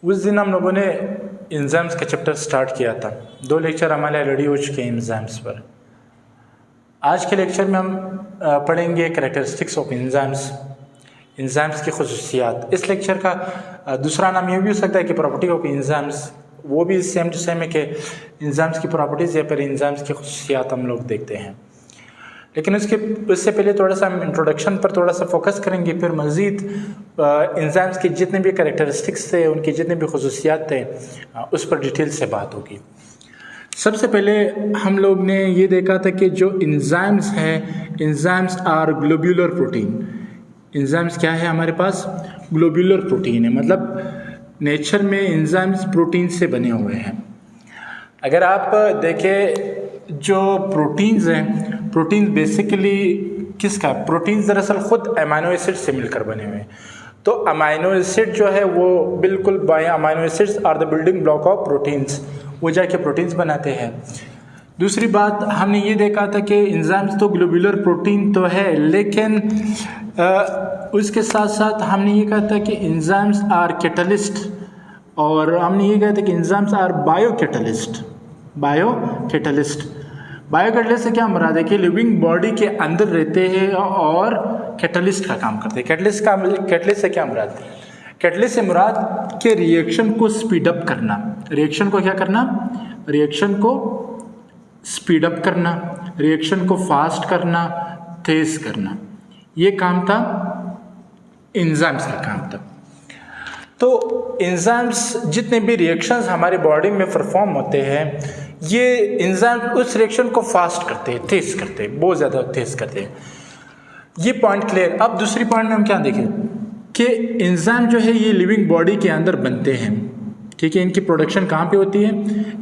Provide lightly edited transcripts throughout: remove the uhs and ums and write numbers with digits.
उस दिन हम लोगों ने एंजाइम्स का चैप्टर स्टार्ट किया था। 2 लेक्चर हमारे ऑलरेडी हो चुके हैं एंजाइम्स पर। आज के लेक्चर में हम पढ़ेंगे कैरेक्टरिस्टिक्स ऑफ एंजाइम्स, एंजाइम्स की खसूसियात। इस लेक्चर का दूसरा नाम ये भी हो सकता है कि प्रॉपर्टी ऑफ एंजाइम्स, वो भी सेम टू सेम है कि एंजाइम्स की प्रॉपर्टीज़ या फिर एंजाइम्स की खसूसियात हम लोग देखते हैं। लेकिन उससे पहले थोड़ा सा हम इंट्रोडक्शन पर थोड़ा सा फोकस करेंगे, फिर मज़ीद एंजाइम्स के जितने भी कैरेक्टरिस्टिक्स थे, उनकी जितने भी खसूसियात थे, उस पर डिटेल से बात होगी। सबसे पहले हम लोग ने ये देखा था कि जो एंजाइम्स हैं, enzymes are globular protein. Enzymes क्या है हमारे पास? ग्लोब्यूलर प्रोटीन है, मतलब नेचर में एंजाइम्स प्रोटीन से बने हुए हैं। अगर आप देखें जो प्रोटीन्स हैं, प्रोटीन बेसिकली किसका? प्रोटीन्स दरअसल खुद अमाइनो एसिड से मिलकर बने हुए हैं। तो अमाइनो एसिड जो है वो बिल्कुल amino acids are the building block of proteins, वो जाके प्रोटीन्स बनाते हैं। दूसरी बात हमने ये देखा था कि एंजाइम्स तो ग्लोब्यूलर प्रोटीन तो है, लेकिन उसके साथ साथ हमने ये कहा था कि एंजाइम्स आर कैटलिस्ट, और हमने ये कहा था कि एंजाइम्स आर बायोकैटलिस्ट। बायोकैटलिस्ट से क्या मुराद है कि लिविंग बॉडी के अंदर रहते हैं और कैटलिस्ट का काम करते हैं। कैटलिस्ट से क्या मुराद? कैटलिस्ट से मुराद के रिएक्शन को स्पीड अप करना। रिएक्शन को क्या करना? रिएक्शन को स्पीड अप करना, रिएक्शन को फास्ट करना, तेज करना, ये काम था एंजाइम्स का काम था। तो एंजाइम्स जितने भी रिएक्शंस हमारे बॉडी में परफॉर्म होते हैं, ये एंजाइम उस रिएक्शन को फास्ट करते हैं, तेज करते हैं, बहुत ज़्यादा तेज करते हैं। ये पॉइंट क्लियर। अब दूसरी पॉइंट में हम क्या देखें कि एंजाइम जो है ये लिविंग बॉडी के अंदर बनते हैं, ठीक है। इनकी प्रोडक्शन कहाँ पे होती है?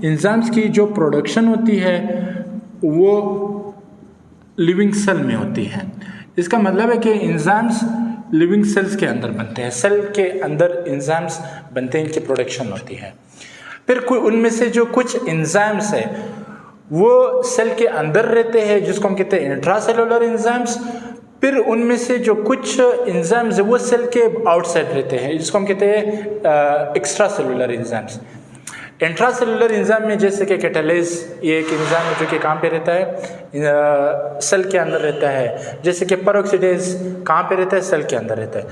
एंजाइम्स की जो प्रोडक्शन होती है वो लिविंग सेल में होती है। इसका मतलब है कि एंजाइम्स लिविंग सेल्स के अंदर बनते हैं, सेल के अंदर एंजाइम्स बनते हैं, इनकी प्रोडक्शन होती है। फिर उनमें से जो कुछ एंजाइम्स है वो सेल के अंदर रहते हैं, जिसको हम कहते हैं इंट्रासेलुलर एंजाइम्स। फिर उनमें से जो कुछ एंजाइम्स है वो सेल के आउटसाइड रहते हैं, जिसको हम कहते हैं extra cellular enzymes. Intracellular enzyme में जैसे कि कैटालेज, ये एक एंजाइम है जो कि कहाँ पे रहता है? सेल के अंदर रहता है। जैसे कि पेरोक्सीडेज कहाँ पे रहता है? सेल के अंदर रहता है।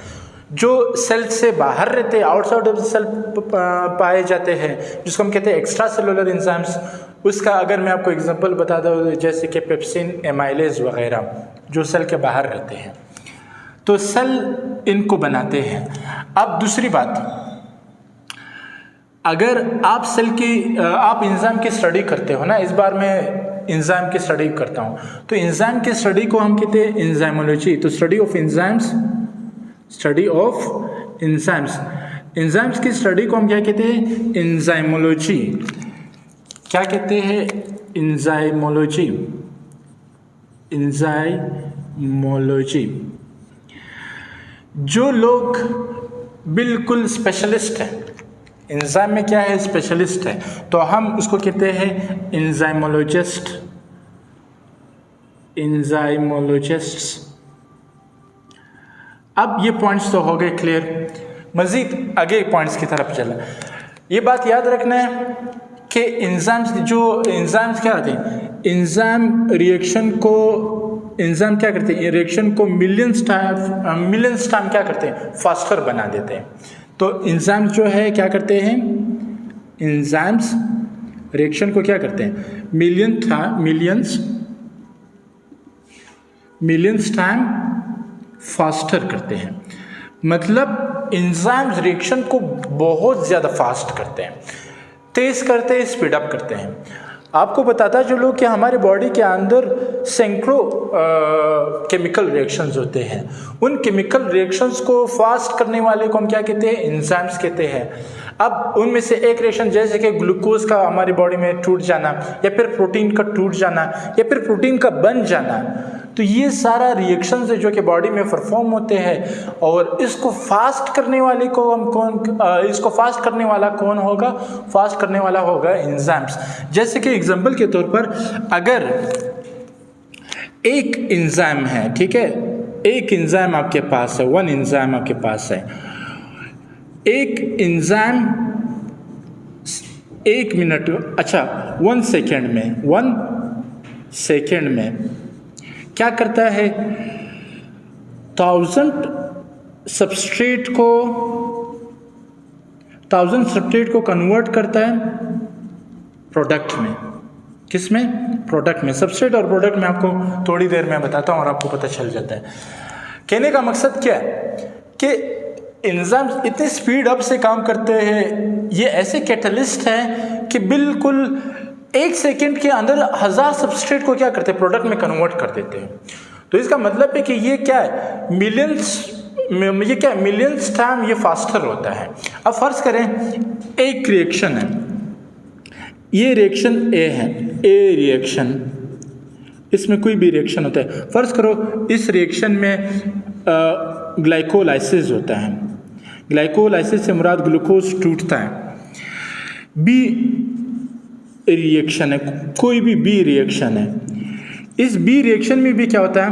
जो सेल से बाहर रहते हैं, आउटसाइड ऑफ द सेल पाए जाते हैं, जिसको हम कहते हैं एक्स्ट्रा सेलुलर एंजाइम्स। उसका अगर मैं आपको एग्जांपल बता दूँ, जैसे कि पेप्सिन, एमाइलेज वगैरह, जो सेल के बाहर रहते हैं, तो सेल इनको बनाते हैं। अब दूसरी बात, अगर आप आप एंजाइम की स्टडी करते हो ना, इस बार मैं एंजाइम की स्टडी करता हूँ, तो एंजाइम की स्टडी को हम कहते हैं एंजाइमोलॉजी। तो स्टडी ऑफ एंजाइम्स, एंजाइम्स की स्टडी को हम क्या कहते हैं? एंजाइमोलॉजी। क्या कहते हैं? एंजाइमोलॉजी। जो लोग बिल्कुल स्पेशलिस्ट हैं एंजाइम में, क्या है? स्पेशलिस्ट है, तो हम उसको कहते हैं एंजाइमोलॉजिस्ट्स। अब ये पॉइंट्स तो हो गए क्लियर। मजीद आगे पॉइंट्स की तरफ चला। ये बात याद रखना है कि एंजाइम्स क्या होते हैं? एंजाइम क्या करते हैं? रिएक्शन को मिलियंस टाइम क्या करते हैं? फास्टर बना देते हैं। तो एंजाइम्स जो है क्या करते हैं? एंजाइम्स रिएक्शन को क्या करते हैं? मिलियंस टाइम फास्टर करते हैं। मतलब एंजाइम्स रिएक्शन को बहुत ज़्यादा फास्ट करते हैं, तेज करते हैं, स्पीड अप करते हैं। आपको बताता चलो कि हमारे बॉडी के अंदर सैकड़ों केमिकल रिएक्शंस होते हैं। उन केमिकल रिएक्शंस को फास्ट करने वाले को हम क्या कहते हैं? एंजाइम्स कहते हैं। अब उनमें से एक रिएक्शन, जैसे कि ग्लूकोज का हमारी बॉडी में टूट जाना, या फिर प्रोटीन का टूट जाना, या फिर प्रोटीन का बन जाना, तो ये सारा रिएक्शंस है जो कि बॉडी में परफॉर्म होते हैं। और इसको फास्ट करने वाले को हम इसको फास्ट करने वाला कौन होगा? फास्ट करने वाला होगा एंजाइम्स। जैसे कि एग्जांपल के तौर पर, अगर एक एंजाइम है, ठीक है, एक एंजाइम आपके पास है, वन एंजाइम आपके पास है, एक एंजाइम 1 मिनट, अच्छा 1 सेकेंड में, 1 सेकेंड में क्या करता है, 1000 सबस्ट्रेट को कन्वर्ट करता है प्रोडक्ट में। किस में? प्रोडक्ट में। सबस्ट्रेट और प्रोडक्ट में आपको थोड़ी देर में बताता हूँ और आपको पता चल जाता है। कहने का मकसद क्या है कि एंजाइम्स इतने स्पीड अप से काम करते हैं, ये ऐसे कैटलिस्ट हैं कि बिल्कुल 1 सेकेंड के अंदर 1000 सबस्ट्रेट को क्या करते हैं, प्रोडक्ट में कन्वर्ट कर देते हैं। तो इसका मतलब है कि ये क्या है, मिलियंस टाइम ये फास्टर होता है। अब फर्ज करें एक रिएक्शन है, ये रिएक्शन ए है, ए रिएक्शन, इसमें कोई भी रिएक्शन होता है। फर्ज करो इस रिएक्शन में ग्लाइकोलाइसिस होता है। ग्लाइकोलाइसिस से मुराद ग्लूकोज टूटता है। बी रिएक्शन है, कोई भी बी रिएक्शन है, इस बी रिएक्शन में भी क्या होता है,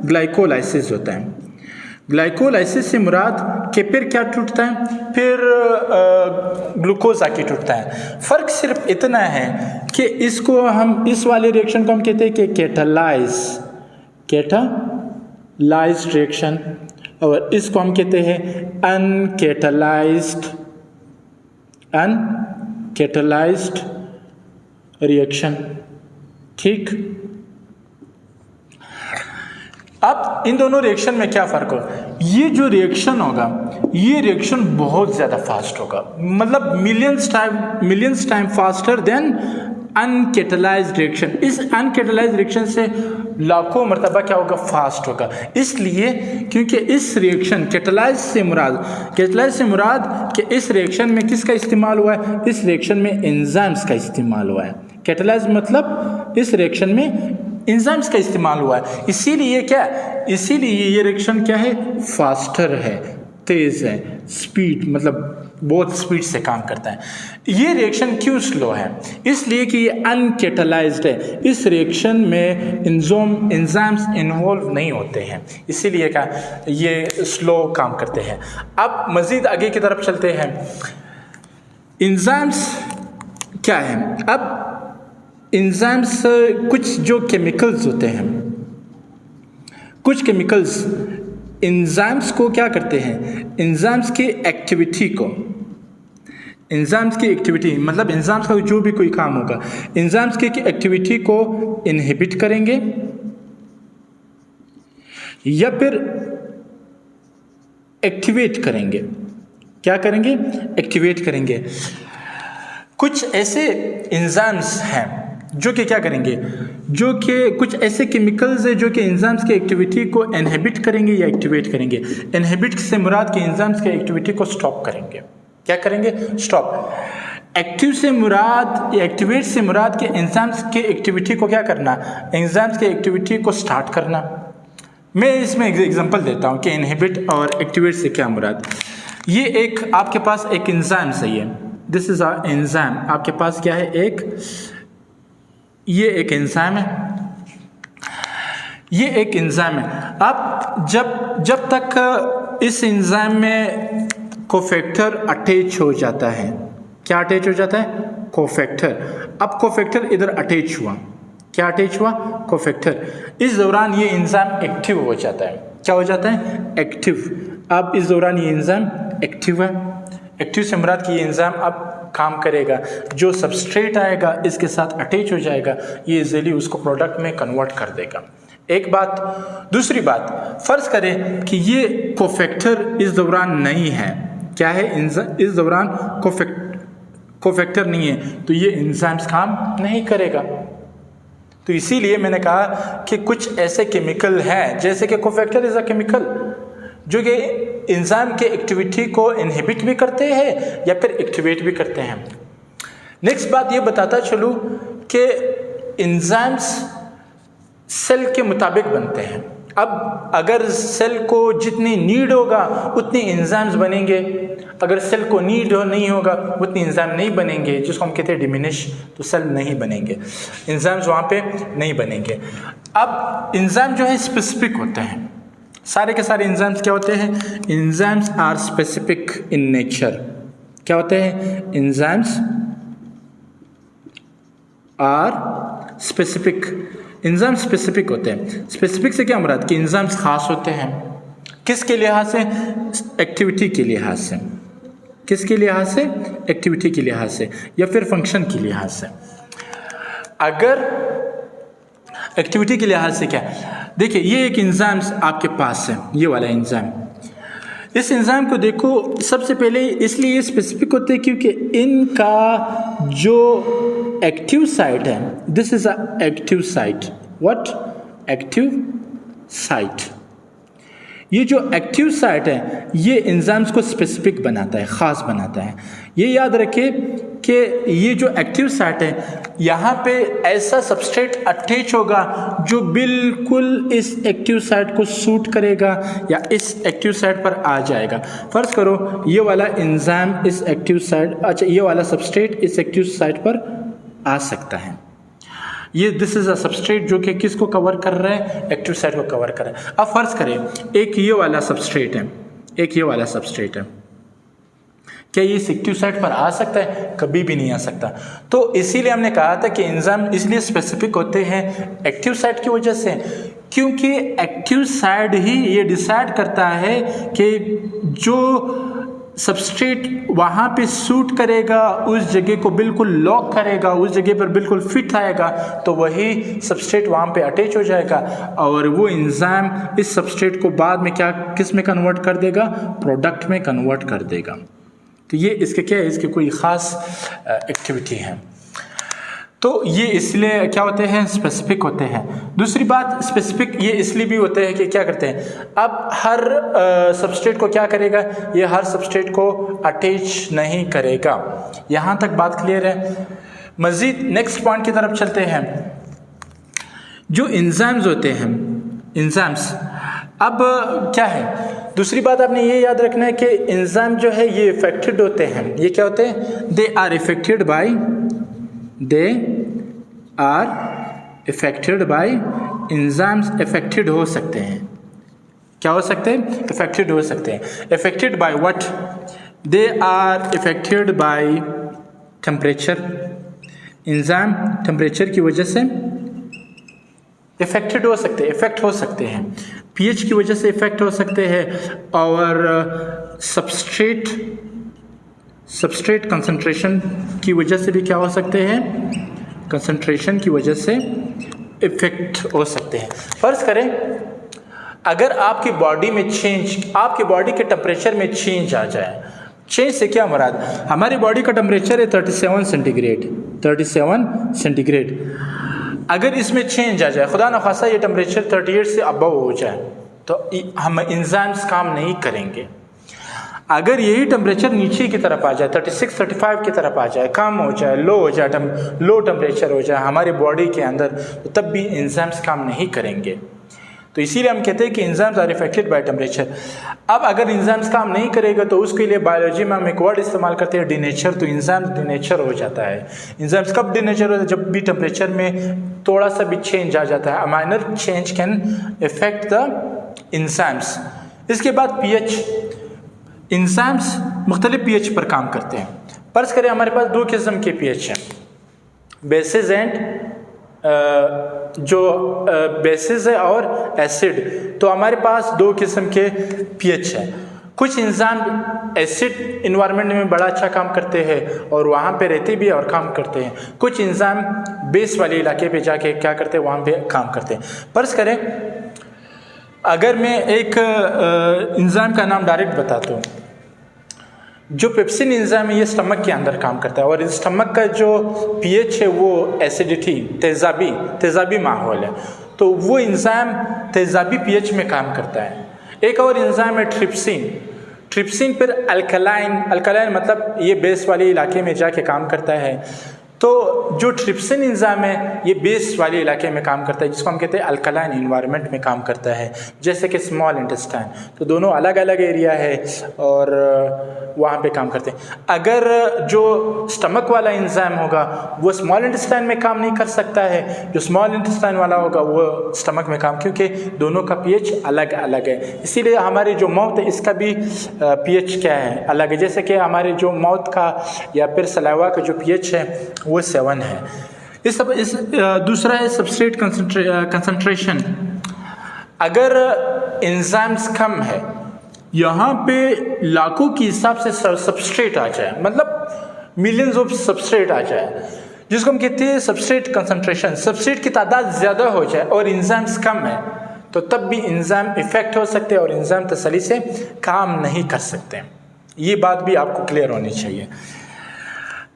ग्लाइकोलाइसिस होता है। ग्लाइकोलाइसिस से मुराद कि फिर क्या टूटता है, फिर ग्लूकोज आके टूटता है। फर्क सिर्फ इतना है कि इसको हम, इस वाले रिएक्शन को हम कहते हैं कि कैटालाइज्ड रिएक्शन, और इसको हम कहते हैं अनकैटालाइज्ड रिएक्शन। ठीक, अब इन दोनों रिएक्शन में क्या फ़र्क होगा, ये जो रिएक्शन होगा ये रिएक्शन बहुत ज़्यादा फास्ट होगा, मतलब millions time faster than uncatalysed reaction. इस अनकैटालाइज्ड रिएक्शन से लाखों मरतबा क्या होगा, फास्ट होगा। इसलिए क्योंकि इस रिएक्शन कैटालाइज से मुराद कि इस रिएक्शन में किसका इस्तेमाल हुआ है, इस रिएक्शन में एंजाइम्स का इस्तेमाल हुआ है। कैटालाइज मतलब इस रिएक्शन में एंजाइम्स का इस्तेमाल हुआ है, इसीलिए ये रिएक्शन क्या है, फास्टर है, तेज है, स्पीड मतलब बहुत स्पीड से काम करता है। ये रिएक्शन क्यों स्लो है, इसलिए कि ये अनकैटालाइज्ड है, इस रिएक्शन में एंजाइम्स इन्वॉल्व नहीं होते हैं, इसीलिए क्या ये स्लो काम करते हैं। अब मज़ीद आगे की तरफ चलते हैं। एंजाइम्स क्या है, अब एंजाइम्स कुछ जो केमिकल्स होते हैं, कुछ केमिकल्स एंजाइम्स को क्या करते हैं, एंजाइम्स की एक्टिविटी मतलब एंजाइम्स का जो भी कोई काम होगा, एंजाइम्स की एक्टिविटी को इनहिबिट करेंगे या फिर एक्टिवेट करेंगे। क्या करेंगे, एक्टिवेट करेंगे। कुछ ऐसे एंजाइम्स हैं जो कि क्या करेंगे, जो कि कुछ ऐसे केमिकल्स है जो कि एंजाइम्स की एक्टिविटी को इनहिबिट करेंगे या एक्टिवेट करेंगे। इनहिबिट से मुराद कि एंजाइम्स की एक्टिविटी को स्टॉप करेंगे। क्या करेंगे, स्टॉप। एक्टिवेट से मुराद कि एंजाइम्स की एक्टिविटी को क्या करना, एंजाइम्स की एक्टिविटी को स्टार्ट करना। मैं इसमें एग्जांपल देता हूँ कि इनहिबिट और एक्टिवेट से क्या मुराद। ये एक आपके पास एक एंजाइम सही है, दिस इज अ एंजाइम। आपके पास क्या है, ये एक एंजाइम है, ये एक एंजाइम है। अब जब तक इस एंजाइम में कोफैक्टर अटैच हो जाता है, क्या अटैच हो जाता है, कोफैक्टर। अब कोफैक्टर इधर अटैच हुआ, क्या अटैच हुआ, कोफैक्टर। इस दौरान ये एंजाइम एक्टिव हो जाता है। क्या हो जाता है, एक्टिव। अब इस दौरान ये एंजाइम एक्टिव है। एक्टिव से मुराद कि ये एंजाइम अब काम करेगा, जो सबस्ट्रेट आएगा इसके साथ अटैच हो जाएगा, ये इजीली उसको प्रोडक्ट में कन्वर्ट कर देगा। एक बात। दूसरी बात, फर्ज करें कि ये कोफैक्टर इस दौरान नहीं है, क्या है, इस दौरान कोफैक्टर नहीं है, तो ये एंजाइम्स काम नहीं करेगा। तो इसीलिए मैंने कहा कि कुछ ऐसे केमिकल हैं, जैसे कि कोफैक्टर इज अ केमिकल, जो कि एंजाइम के एक्टिविटी को इनहिबिट भी करते हैं या फिर एक्टिवेट भी करते हैं। नेक्स्ट बात ये बताता चलूँ कि एंजाइम्स सेल के मुताबिक बनते हैं। अब अगर सेल को जितनी नीड होगा उतनी एंजाइम्स बनेंगे, अगर सेल को नीड नहीं होगा उतनी एंजाइम नहीं बनेंगे, जिसको हम कहते हैं डिमिनिश, तो सेल नहीं बनेंगे, एंजाइम्स वहाँ पे नहीं बनेंगे। अब एंजाइम जो है स्पेसिफिक होते हैं, सारे के सारे एंजाइम्स क्या होते हैं, enzymes are specific in nature. क्या होते हैं, enzymes are specific, enzyme specific होते हैं। स्पेसिफिक से क्या मुराद कि एंजाइम्स खास होते हैं, किसके लिहाज से, एक्टिविटी के लिहाज से, किसके लिहाज से, एक्टिविटी के लिहाज से या फिर फंक्शन के लिहाज से। अगर एक्टिविटी के लिहाज से क्या, देखिए ये एक एंजाइम्स आपके पास है, ये वाला एंजाइम, इस एंजाइम को देखो सबसे पहले इसलिए ये स्पेसिफिक होते हैं क्योंकि इनका जो एक्टिव साइट है, this is a active site, what, active site, ये जो एक्टिव साइट है ये एंजाइम्स को स्पेसिफिक बनाता है, ख़ास बनाता है। ये याद रखिए कि ये जो एक्टिव साइट है यहाँ पे ऐसा सबस्ट्रेट अटैच होगा जो बिल्कुल इस एक्टिव साइट को सूट करेगा या इस एक्टिव साइट पर आ जाएगा। फर्ज करो ये वाला एंजाइम इस एक्टिव साइट, अच्छा ये वाला सबस्ट्रेट इस एक्टिव साइट पर आ सकता है, ये दिस इज अ सबस्ट्रेट जो कि किसको कवर कर रहा है, एक्टिव साइट को कवर कर रहा है। अब फर्ज करें एक ये वाला सबस्ट्रेट है, एक ये वाला सबस्ट्रेट है, क्या ये इस एक्टिव साइट पर आ सकता है, कभी भी नहीं आ सकता। तो इसीलिए हमने कहा था कि एंजाइम इसलिए स्पेसिफिक होते हैं एक्टिव साइट की वजह से, क्योंकि एक्टिव साइट ही ये डिसाइड करता है कि जो सबस्ट्रेट वहाँ पे सूट करेगा, उस जगह को बिल्कुल लॉक करेगा, उस जगह पर बिल्कुल फिट आएगा, तो वही सबस्ट्रेट वहाँ पे अटैच हो जाएगा और वो एंजाइम इस सबस्ट्रेट को बाद में क्या, किस में कन्वर्ट कर देगा, प्रोडक्ट में कन्वर्ट कर देगा। तो ये इसके क्या है, इसकी कोई ख़ास एक्टिविटी है। तो ये इसलिए क्या होते हैं, स्पेसिफिक होते हैं। दूसरी बात, स्पेसिफिक ये इसलिए भी होते हैं कि क्या करते हैं, अब हर सबस्ट्रेट को क्या करेगा, ये हर सबस्ट्रेट को अटैच नहीं करेगा। यहाँ तक बात क्लियर है। मज़ीद नेक्स्ट पॉइंट की तरफ चलते हैं। जो एंजाइम्स होते हैं, एंजाइम्स अब क्या है, दूसरी बात आपने ये याद रखना है कि एंजाइम जो है ये इफेक्टेड होते हैं, ये क्या होते हैं, they are affected by enzymes, affected हो सकते हैं, क्या हो सकते हैं, इफेक्टेड हो सकते हैं। Affected by what, they are affected by temperature, enzyme temperature की वजह से इफेक्टेड हो सकते हैं, इफेक्ट हो सकते हैं, पीएच की वजह से इफेक्ट हो सकते हैं, और सबस्ट्रेट कंसंट्रेशन की वजह से भी क्या हो सकते हैं, कंसंट्रेशन की वजह से इफेक्ट हो सकते हैं। फर्ज करें अगर आपकी बॉडी में चेंज, आपकी बॉडी के टेम्परेचर में चेंज आ जाए, चेंज से क्या मुराद, हमारी बॉडी का टेम्परेचर है 37 सेंटीग्रेड, 37 सेंटीग्रेड, अगर इसमें चेंज आ जाए, खुदा न खासा ये टेम्परेचर 38 से अबव हो जाए, तो हम एंजाइम्स काम नहीं करेंगे। अगर यही टेम्परेचर नीचे की तरफ आ जाए, 36, 35 की तरफ आ जाए, कम हो जाए, लो हो जाए, लो टेम्परेचर हो जाए हमारी बॉडी के अंदर, तो तब भी एंजाइम्स काम नहीं करेंगे। तो इसीलिए हम कहते हैं कि enzymes are affected by temperature. अब अगर एंजाइम्स काम नहीं करेगा तो उसके लिए बायोलॉजी में हम एक वर्ड इस्तेमाल करते हैं, डिनेचर। तो एंजाइम्स डिनेचर हो जाता है। एंजाइम्स कब डिनेचर होता है, जब भी टेम्परेचर में थोड़ा सा भी चेंज आ जाता है, a minor change can effect the enzymes. इसके बाद पीएच, एंजाइम्स मुख्तलिफ पीएच पर काम करते हैं। फर्ज करें हमारे पास दो किस्म के पीएच हैं, बेसिस एंड जो बेसिस है और एसिड। तो हमारे पास दो किस्म के पीएच हैं। कुछ एंजाइम एसिड इन्वायरमेंट में बड़ा अच्छा काम करते हैं और वहाँ पे रहते भी और काम करते हैं। कुछ एंजाइम बेस वाले इलाके पे जाके क्या करते हैं, वहाँ पे काम करते हैं। फर्ज करें अगर मैं एक एंजाइम का नाम डायरेक्ट बताता हूँ, जो पेप्सिन एंजाइम है ये स्टमक के अंदर काम करता है और इस स्टमक का जो पीएच है वो एसिडिटी, तेजाबी माहौल है, तो वो एंजाइम तेजाबी पीएच में काम करता है। एक और एंजाइम है ट्रिप्सिन पर अल्कलाइन मतलब ये बेस वाले इलाके में जाके काम करता है। तो जो ट्रिप्सिन एंजाइम है ये बेस वाले इलाके में काम करता है, जिसको हम कहते हैं अल्कलाइन इन्वायरमेंट में काम करता है, जैसे कि स्मॉल इंटेस्टाइन। तो दोनों अलग अलग एरिया है और वहाँ पे काम करते हैं। अगर जो स्टमक वाला एंजाइम होगा वो स्मॉल इंटेस्टाइन में काम नहीं कर सकता है, जो स्मॉल इंटेस्टाइन वाला होगा वो स्टमक में काम, क्योंकि दोनों का पीएच अलग अलग है। इसीलिए हमारी जो माउथ है इसका भी पीएच क्या है, अलग है। जैसे कि हमारे जो माउथ का या फिर सलाइवा का जो पीएच है वो 7 है। दूसरा है सबस्ट्रेट कंसंट्रेशन। अगर एंजाइम्स कम है, यहाँ पे लाखों के हिसाब से सबस्ट्रेट आ जाए, मतलब मिलियंस ऑफ सबस्ट्रेट आ जाए, जिसको हम कहते हैं सबस्ट्रेट कंसंट्रेशन। सबस्ट्रेट की तादाद ज़्यादा हो जाए और एंजाइम्स कम है, तो तब भी एंजाइम इफेक्ट हो सकते हैं और एंजाइम तसल्ली से काम नहीं कर सकते। ये बात भी आपको क्लियर होनी चाहिए।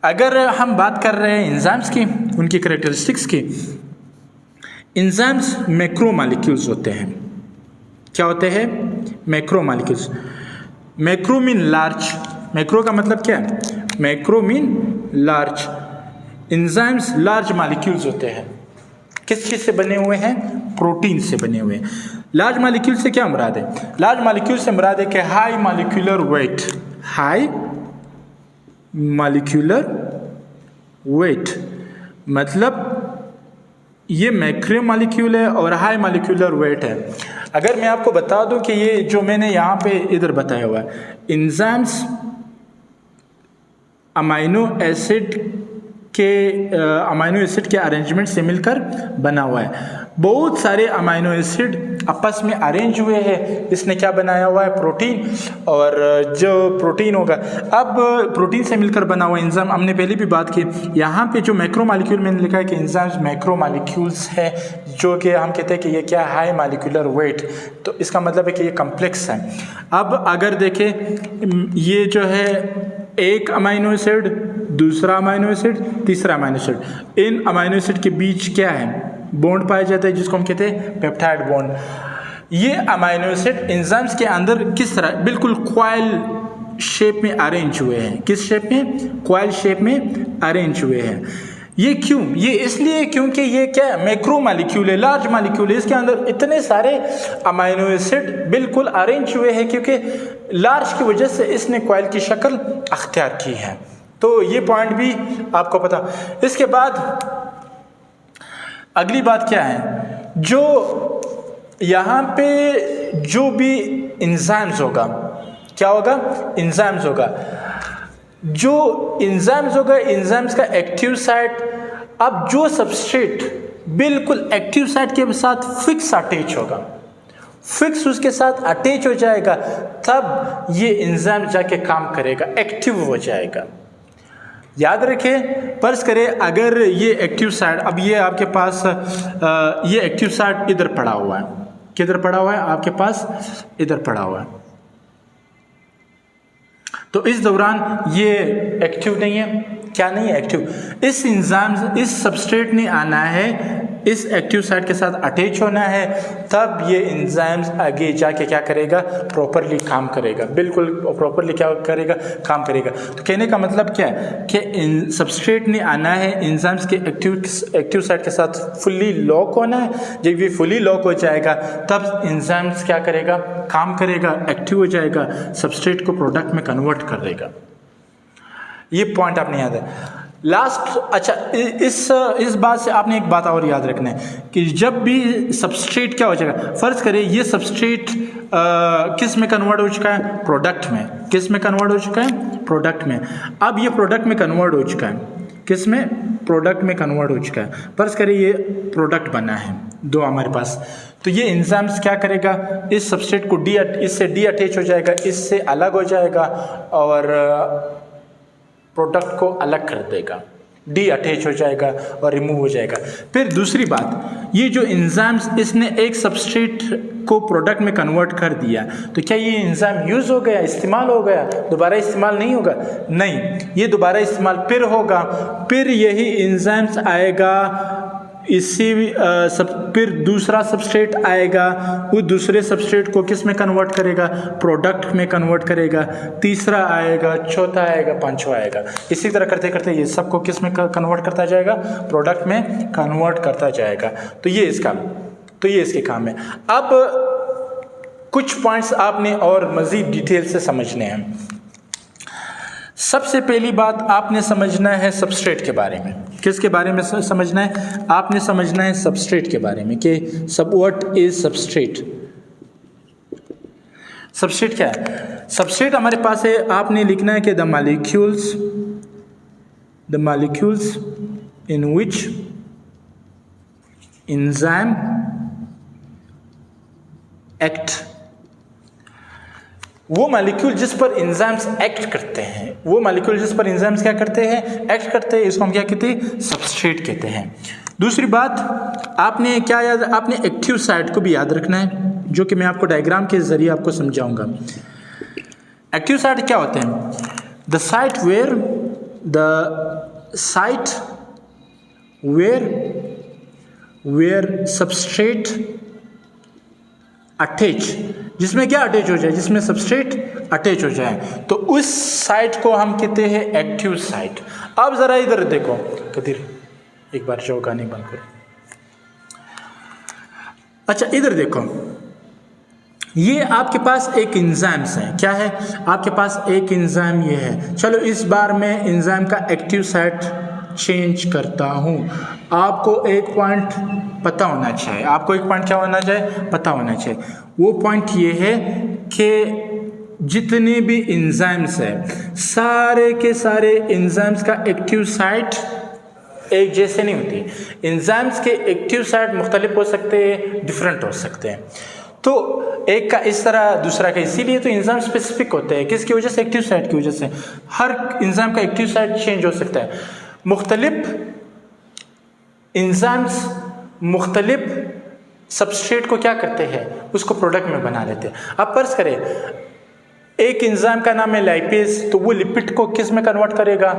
अगर हम बात कर रहे हैं एंजाइम्स की, उनकी कैरेक्टरिस्टिक्स की, एंजाइम्स मैक्रो मॉलिक्यूल्स होते हैं। क्या होते हैं? Macro molecules. Macro mean large. Macro का मतलब क्या है? Macro mean large. Enzymes large molecules होते हैं। किस चीज़ से बने हुए हैं? प्रोटीन से बने हुए हैं। लार्ज मॉलिक्यूल से क्या मुराद है? लार्ज मॉलिक्यूल से मुराद है कि high molecular weight. High molecular weight मतलब ये मैक्रो मॉलिक्यूल है और हाई मॉलिक्यूलर वेट है। अगर मैं आपको बता दूं कि ये जो मैंने यहाँ पे इधर बताया हुआ है, एंजाइम्स अमाइनो एसिड के अरेंजमेंट से मिलकर बना हुआ है। बहुत सारे अमाइनो एसिड आपस में अरेंज हुए हैं। इसने क्या बनाया हुआ है? प्रोटीन। और जो प्रोटीन होगा, अब प्रोटीन से मिलकर बना हुआ एंजाइम, हमने पहले भी बात की। यहाँ पे जो मैक्रो मॉलिक्यूल मैंने लिखा है कि एंजाइम्स मैक्रो मॉलिक्यूल्स है, जो कि हम कहते हैं कि ये क्या? High molecular weight. तो इसका मतलब है कि ये कम्प्लेक्स है। अब अगर देखें, ये जो है एक अमाइनो एसिड, दूसरा अमाइनो एसिड, तीसरा अमाइनो एसिड, इन अमाइनो एसिड के बीच क्या है? बॉन्ड पाया जाता है, जिसको हम कहते हैं पेप्टाइड बॉन्ड। ये अमाइनो एसिड एंजाइम्स के अंदर किस तरह? बिल्कुल क्वाइल शेप में अरेंज हुए हैं। किस शेप में? क्वाइल शेप में अरेंज हुए हैं। ये क्यों? ये इसलिए क्योंकि ये क्या है? मैक्रो मॉलिक्यूल है, लार्ज मॉलिक्यूल है। इसके अंदर इतने सारे अमाइनो एसिड बिल्कुल अरेंज हुए हैं, क्योंकि लार्ज की वजह से इसने क्वाइल की शक्ल अख्तियार की है। तो ये पॉइंट भी आपको पता। इसके बाद अगली बात क्या है? जो यहाँ पे जो भी एंजाइम्स होगा, क्या होगा? एंजाइम्स होगा। जो एंजाइम्स होगा, एंजाइम्स का एक्टिव साइट, अब जो सबस्ट्रेट बिल्कुल एक्टिव साइट के साथ फिक्स अटैच होगा, फिक्स उसके साथ अटैच हो जाएगा, तब ये एंजाइम जाके काम करेगा, एक्टिव हो जाएगा। याद रखें, फर्ज करें अगर ये एक्टिव साइट, अब ये आपके पास ये एक्टिव साइट इधर पड़ा हुआ है। किधर पड़ा हुआ है? आपके पास इधर पड़ा हुआ है। तो इस दौरान ये एक्टिव नहीं है। क्या नहीं है? एक्टिव। इस एंजाइम, इस सबस्ट्रेट ने आना है, इस एक्टिव साइट के साथ अटैच होना है, तब ये एंजाइम्स आगे जाके क्या करेगा? प्रॉपरली काम करेगा। बिल्कुल प्रॉपरली क्या करेगा? काम करेगा। तो कहने का मतलब क्या है कि सबस्ट्रेट ने आना है, एंजाइम्स के एक्टिव साइट के साथ फुल्ली लॉक होना है। जब ये फुल्ली लॉक हो जाएगा, तब एंजाइम्स क्या करेगा? काम करेगा, एक्टिव हो जाएगा, सबस्ट्रेट को प्रोडक्ट में कन्वर्ट कर देगा। ये पॉइंट आपने याद है। लास्ट, अच्छा, इस बात से आपने एक बात और याद रखना है कि जब भी सबस्ट्रेट क्या हो जाएगा, फर्ज करें ये सबस्ट्रेट किस में कन्वर्ट हो चुका है? प्रोडक्ट में। किस में कन्वर्ट हो चुका है? प्रोडक्ट में। अब ये प्रोडक्ट में कन्वर्ट हो चुका है। किस में? प्रोडक्ट में कन्वर्ट हो चुका है। फर्ज करें ये प्रोडक्ट बना है दो हमारे पास, तो ये एंजाइम्स क्या करेगा? इस सबस्ट्रेट को इससे डी अटैच हो जाएगा, इससे अलग हो जाएगा और प्रोडक्ट को अलग कर देगा, डी अटैच हो जाएगा और रिमूव हो जाएगा। फिर दूसरी बात, ये जो एंजाइम्स, इसने एक सबस्ट्रेट को प्रोडक्ट में कन्वर्ट कर दिया, तो क्या ये एंजाइम यूज हो गया, इस्तेमाल हो गया, दोबारा इस्तेमाल नहीं होगा? नहीं, ये दोबारा इस्तेमाल फिर होगा। फिर यही एंजाइम्स आएगा, फिर दूसरा सबस्ट्रेट आएगा, वो दूसरे सबस्ट्रेट को किस में कन्वर्ट करेगा? प्रोडक्ट में कन्वर्ट करेगा। तीसरा आएगा, चौथा आएगा, पांचवा आएगा। इसी तरह करते करते ये सबको किस में कन्वर्ट करता जाएगा? प्रोडक्ट में कन्वर्ट करता जाएगा। तो ये इसके काम है। अब कुछ पॉइंट्स आपने और मजीद डिटेल से समझने हैं। सबसे पहली बात आपने समझना है सबस्ट्रेट के बारे में। किसके बारे में समझना है? आपने समझना है सबस्ट्रेट के बारे में कि व्हाट इज सबस्ट्रेट। सबस्ट्रेट क्या है? सबस्ट्रेट हमारे पास है, आपने लिखना है कि the molecules in which enzyme act, वो मॉलिक्यूल जिस पर एंजाइम्स एक्ट करते हैं, वो मॉलिक्यूल जिस पर एंजाइम्स क्या करते हैं, एक्ट करते हैं, इसको हम क्या कहते हैं, सबस्ट्रेट कहते हैं। दूसरी बात आपने क्या याद, आपने एक्टिव साइट को भी याद रखना है, जो कि मैं आपको डायग्राम के जरिए आपको समझाऊंगा। एक्टिव साइट क्या होते हैं? The site where substrate attach, जिसमें क्या अटैच हो जाए, जिसमें सबस्ट्रेट अटैच हो जाए, तो उस साइट को हम कहते हैं एक्टिव साइट। अब जरा इधर देखो, कदीर एक बार जो गाने बंद करो। अच्छा इधर देखो, ये आपके पास एक एंजाइम्स है, क्या है आपके पास एक एंजाइम ये है। चलो इस बार मैं एंजाइम का एक्टिव साइट चेंज करता हूं। आपको एक पॉइंट पता होना चाहिए, आपको एक पॉइंट क्या होना चाहिए, पता होना चाहिए। वो पॉइंट ये है कि जितने भी एंजाइम्स हैं, सारे के सारे एंजाइम्स का एक्टिव साइट एक जैसे नहीं होती। एंजाइम्स के एक्टिव साइट मुख्तलिफ हो सकते हैं, डिफरेंट हो सकते हैं। तो एक का इस तरह, दूसरा का, इसीलिए तो एंजाइम स्पेसिफिक होते हैं। किसकी वजह से? एक्टिव साइट की वजह से। हर एंजाइम का एक्टिव साइट चेंज हो सकता है। मुख्तलिफ एंजाइम्स मुख्तलिफ सबस्ट्रेट को क्या करते हैं, उसको प्रोडक्ट में बना लेते हैं। अब फर्ज करें एक एंजाइम का नाम है लाइपेज, तो वो लिपिड को किस में कन्वर्ट करेगा,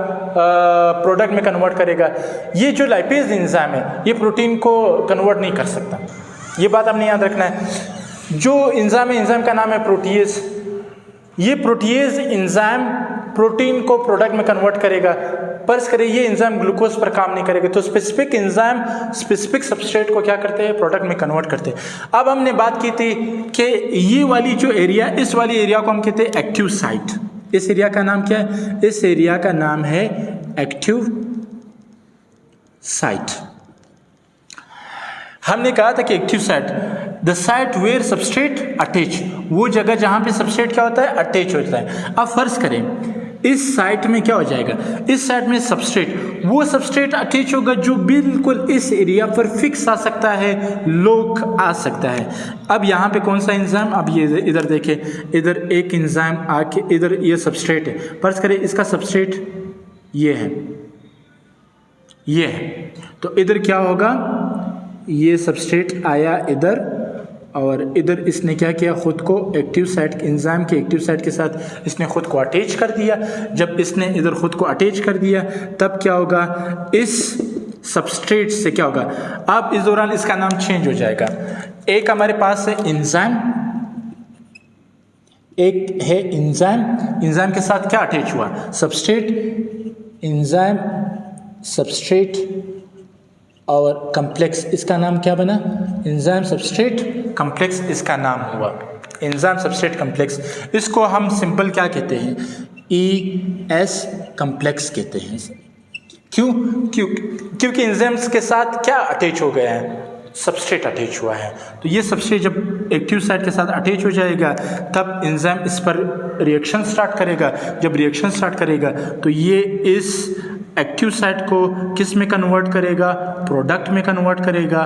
प्रोडक्ट में कन्वर्ट करेगा। ये जो लाइपेज एंजाइम है, ये प्रोटीन को कन्वर्ट नहीं कर सकता, ये बात आपने याद रखना है। जो एंजाइम है, एंजाइम का नाम है प्रोटीएज। ये प्रोटीएज एंजाइम प्रोटीन को प्रोडक्ट में कन्वर्ट करेगा। फर्ज करें ये एंजाइम ग्लूकोज पर काम नहीं करेगा, तो स्पेसिफिक एंजाइम स्पेसिफिक सबस्ट्रेट को क्या करते हैं, प्रोडक्ट में कन्वर्ट करते हैं। अब हमने बात की थी कि ये वाली जो एरिया, इस वाली एरिया को हम कहते हैं एक्टिव साइट। इस एरिया का नाम क्या है? इस एरिया का नाम है एक्टिव साइट। हमने कहा था कि active site, the site where substrate attach, वो जगह जहां पे सबस्ट्रेट क्या होता है, अटैच होता है। अब फर्ज करें इस साइट में क्या हो जाएगा, इस साइट में सबस्ट्रेट, वो सबस्ट्रेट अटैच होगा जो बिल्कुल इस एरिया पर फिक्स आ सकता है, लॉक आ सकता है। अब यहाँ पे कौन सा एंजाइम, अब ये इधर देखें, इधर एक एंजाइम आके इधर ये सबस्ट्रेट है, फर्ज करें इसका सबस्ट्रेट ये है, ये है, तो इधर क्या होगा, ये सबस्ट्रेट आया इधर और इधर इसने क्या किया, खुद को एक्टिव साइट, एंजाइम के एक्टिव साइट के साथ इसने खुद को अटैच कर दिया। जब इसने इधर खुद को अटैच कर दिया तब क्या होगा, इस सबस्ट्रेट से क्या होगा, अब इस दौरान इसका नाम चेंज हो जाएगा। एक हमारे पास है एंजाइम, एक है एंजाइम, एंजाइम के साथ क्या अटैच हुआ, सबस्ट्रेट, एंजाइम सबस्ट्रेट और कम्प्लेक्स, इसका नाम क्या बना, एंजाइम सबस्ट्रेट कम्प्लेक्स इसका नाम हुआ, एंजाइम सबस्ट्रेट कम्प्लेक्स। इसको हम सिंपल क्या कहते हैं, ES कम्प्लेक्स कहते हैं। क्योंकि एंजाइम्स के साथ क्या अटैच हो गया है, सबस्ट्रेट अटैच हुआ है। तो ये सबस्ट्रेट जब एक्टिव साइट के साथ अटैच हो जाएगा तब एंजाइम इस पर रिएक्शन स्टार्ट करेगा। जब रिएक्शन स्टार्ट करेगा तो ये इस एक्टिव साइट को किस में कन्वर्ट करेगा, प्रोडक्ट में कन्वर्ट करेगा,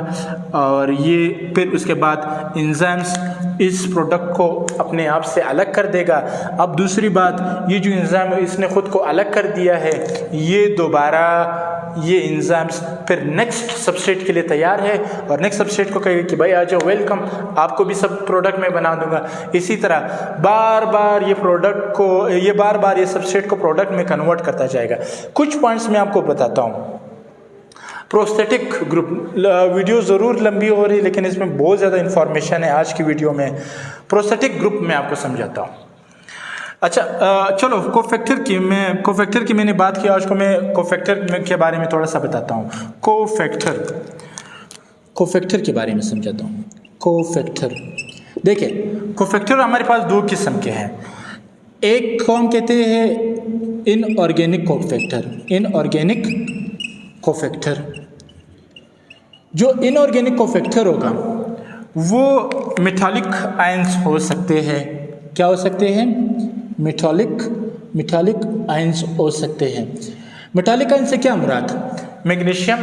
और ये फिर उसके बाद एंजाइम्स इस प्रोडक्ट को अपने आप से अलग कर देगा। अब दूसरी बात, ये जो एंजाइम है इसने खुद को अलग कर दिया है, ये दोबारा ये एंजाइम्स फिर नेक्स्ट सबस्ट्रेट के लिए तैयार है और नेक्स्ट सबस्ट्रेट को कहेगा कि भाई आ जाओ, वेलकम, आपको भी सब प्रोडक्ट में बना दूंगा। इसी तरह बार बार ये प्रोडक्ट को, ये बार बार ये सबस्ट्रेट को प्रोडक्ट में कन्वर्ट करता जाएगा। कुछ पॉइंट्स मैं आपको बताता हूँ। प्रोस्थेटिक ग्रुप, वीडियो ज़रूर लंबी हो रही लेकिन इसमें बहुत ज़्यादा इंफॉर्मेशन है आज की वीडियो में। प्रोस्थेटिक ग्रुप में आपको समझाता हूँ। अच्छा चलो कोफैक्टर की मैंने बात की, आज को मैं कोफैक्टर के बारे में थोड़ा सा बताता हूँ। कोफैक्टर के बारे में समझाता हूँ। कोफैक्टर देखिए, कोफैक्टर हमारे पास दो किस्म के हैं। एक को हम कहते हैं इनऑर्गेनिक कोफैक्टर, इनऑर्गेनिक कोफैक्टर। जो इनऑर्गेनिक कोफैक्टर होगा वो मेटालिक आयंस हो सकते हैं। क्या हो सकते हैं? मेटालिक आयंस हो सकते हैं। मेटालिक आयंस से क्या मुराद? मैग्नीशियम,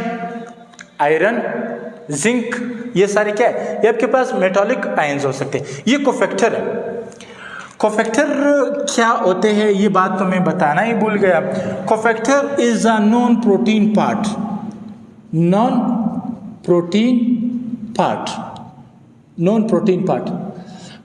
आयरन, जिंक, ये सारे क्या है, ये आपके पास मेटालिक आयंस हो सकते हैं। ये कोफैक्टर है। कोफैक्टर क्या होते हैं ये बात तो मैं बताना ही भूल गया। Cofactor is a non protein part, non protein part, non protein part.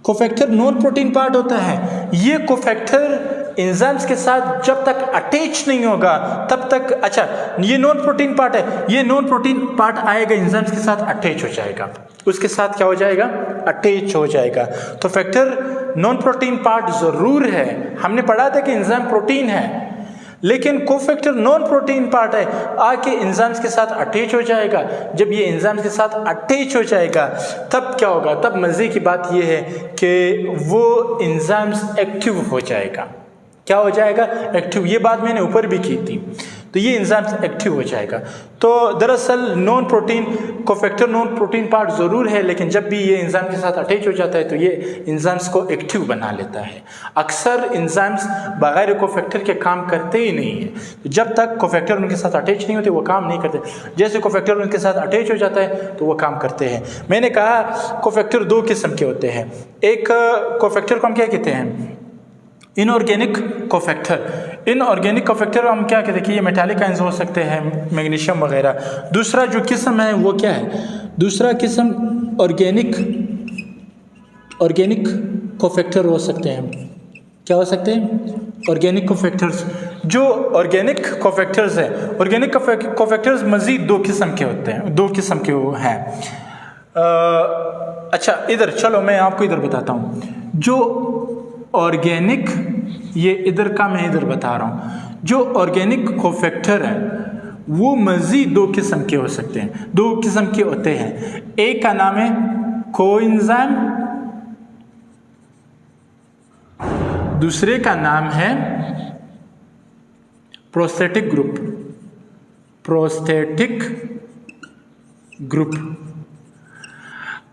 Cofactor non protein part होता है। ये कोफैक्टर एंजाइम्स के साथ जब तक अटैच नहीं होगा तब तक, अच्छा ये नॉन प्रोटीन पार्ट है, ये नॉन प्रोटीन पार्ट आएगा एंजाइम्स के साथ अटैच हो जाएगा, उसके साथ क्या हो जाएगा, अटैच हो जाएगा। तो फैक्टर नॉन प्रोटीन पार्ट जरूर है। हमने पढ़ा था कि एंजाइम प्रोटीन है, लेकिन कोफैक्टर नॉन प्रोटीन पार्ट है, आके एंजाइम्स के साथ अटैच हो जाएगा। जब ये एंजाइम्स के साथ अटैच हो जाएगा तब क्या होगा, तब मजे की बात ये है कि वो एंजाइम्स एक्टिव हो जाएगा। क्या हो जाएगा, एक्टिव। ये बात मैंने ऊपर भी की थी। तो ये एंजाइम्स एक्टिव हो जाएगा। तो दरअसल non protein cofactor non protein part ज़रूर है, लेकिन जब भी ये एंजाइम के साथ अटैच हो जाता है तो ये एंजाइम्स को एक्टिव बना लेता है। अक्सर एंजाइम्स बगैर कोफैक्टर के काम करते ही नहीं है। जब तक कोफैक्टर उनके साथ अटैच नहीं होते वो काम नहीं करते। जैसे कोफैक्टर उनके साथ अटैच हो जाता है तो वो काम करते हैं। मैंने कहा कोफैक्टर दो किस्म के होते हैं। एक कोफैक्टर को हम क्या कहते हैं, इनऑर्गेनिक कोफैक्टर। इनऑर्गेनिक कोफैक्टर हम क्या कहते हैं कि ये मेटालिक आयंस हो सकते हैं, मैग्नीशियम वगैरह। दूसरा जो किस्म है वो क्या है, दूसरा किस्म ऑर्गेनिक कोफैक्टर हो सकते हैं। क्या हो सकते हैं, ऑर्गेनिक कोफैक्टर्स। जो ऑर्गेनिक कोफैक्टर्स है, ऑर्गेनिक कोफैक्टर्स मजीद दो किस्म के होते हैं, दो किस्म के वो हैं। अच्छा इधर चलो मैं आपको इधर बताता हूँ। जो ऑर्गेनिक, ये इधर का मैं इधर बता रहा हूँ, जो ऑर्गेनिक कोफैक्टर है वो मजीद दो किस्म के हो सकते हैं, दो किस्म के होते हैं। एक का नाम है कोएंजाइम, दूसरे का नाम है प्रोस्थेटिक ग्रुप, प्रोस्थेटिक ग्रुप।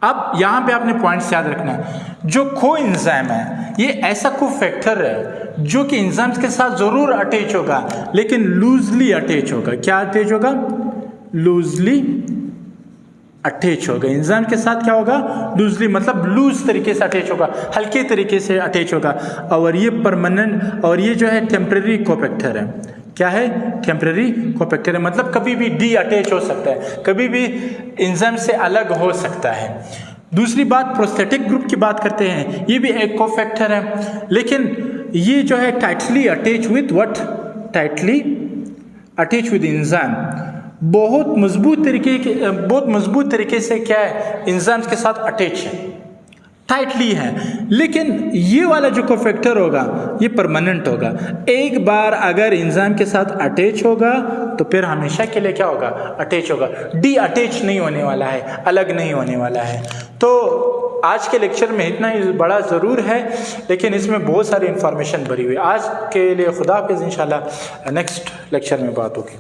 अब यहां पे आपने पॉइंट्स याद रखना है। जो कोएंजाइम है ये ऐसा कोफैक्टर है जो कि एंजाइम्स के साथ जरूर अटैच होगा, लेकिन लूजली अटैच होगा। क्या अटैच होगा, लूजली अटैच होगा। एंजाइम के साथ क्या होगा, लूजली, मतलब लूज तरीके से अटैच होगा, हल्के तरीके से अटैच होगा। और ये परमानेंट, और ये जो है टेम्परेरी कोफैक्टर है। क्या है, टेम्परेरी कोफैक्टर है, मतलब कभी भी डी अटैच हो सकता है, कभी भी एंजाइम से अलग हो सकता है। दूसरी बात, प्रोस्थेटिक ग्रुप की बात करते हैं। ये भी एक कोफैक्टर है, लेकिन ये जो है tightly attach with what, tightly attach with enzyme. बहुत मजबूत तरीके से क्या है, एंजाइम्स के साथ अटैच है, टाइटली है। लेकिन ये वाला जो कोफैक्टर होगा ये परमानेंट होगा। एक बार अगर एंजाइम के साथ अटैच होगा तो फिर हमेशा के लिए क्या होगा, अटैच होगा। डी अटैच नहीं होने वाला है, अलग नहीं होने वाला है। तो आज के लेक्चर में इतना ही बड़ा ज़रूर है, लेकिन इसमें बहुत सारी इन्फॉर्मेशन भरी हुई। आज के लिए खुदा हाफिज़, इंशाल्लाह नेक्स्ट लेक्चर में बात होगी।